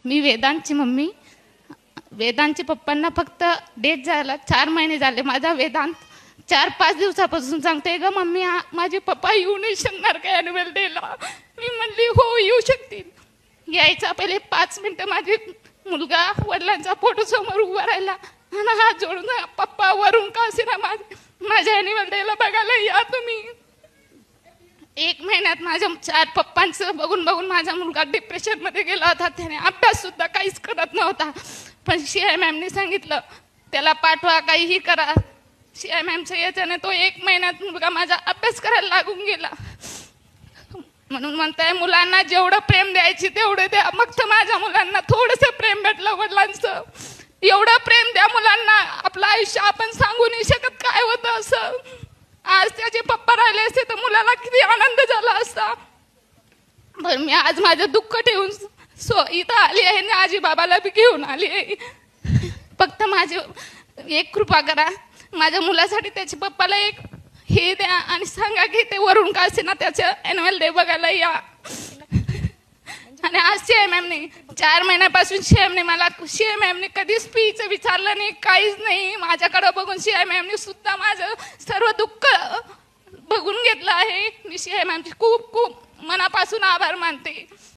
मी वेदांतची mummy. वेदांतच्या पप्पांना फक्त death झाला 4 महिने झाले. माझा वेदांत 4-5 दिवसापासून सांगते ग मम्मी माझे पप्पा येऊ नाही शकणार का ॲन्युअल डेला. मी म्हणली हो येऊ शकतील. यायचा पहिले 5 मिनटं माझे मुलगा वडिलांचा फोटो समोर उभा राहिला आणि हात जोडून पप्पा वरून का असे ना माझ्या ॲन्युअल डेला बघायला या तुम्ही. 1 महिन्यात माझ्या 4 पप्पांचं बघून बघून माझा मुलगा डिप्रेशनमध्ये गेला होता. त्याने अभ्याससुद्धा काहीच करत नव्हता. पण शिआय मॅमने सांगितलं त्याला पाठवा काहीही करा. शिआय मॅमच्या याच्याने तो 1 महिन्यात मुलगा माझा अभ्यास करायला लागून गेला. म्हणून म्हणताय मुलांना जेवढं प्रेम द्यायची तेवढं द्या. मग तर माझ्या मुलांना थोडंसं प्रेम भेटलं वडिलांचं. एवढं प्रेम द्या मुलांना. आपलं आयुष्य आपण सांगू नाही शकत काय होतं असं. आज त्याचे पप्पा राहिले असते तर मुलाला किती आनंद झाला असता. बरं मी आज माझं दुःख ठेवून इथं आली आहे आणि आजी बाबाला बी घेऊन आली आहे. फक्त माझे एक कृपा करा माझ्या मुलासाठी त्याच्या पप्पाला एक हे द्या आणि सांगा की ते वरून का असे ना त्याचं ॲन्युअल डे बघायला या. आणि आज शिआय मॅमने 4 महिन्यापासून शिआय मॅमने कधीच फीचं विचारलं नाही काहीच नाही. माझ्याकडं बघून शिआय मॅमने सुद्धा माझं सर्व दुःख बघून घेतलं आहे. मी शिआय मॅमचे खूप खूप मनापासून आभार मानते.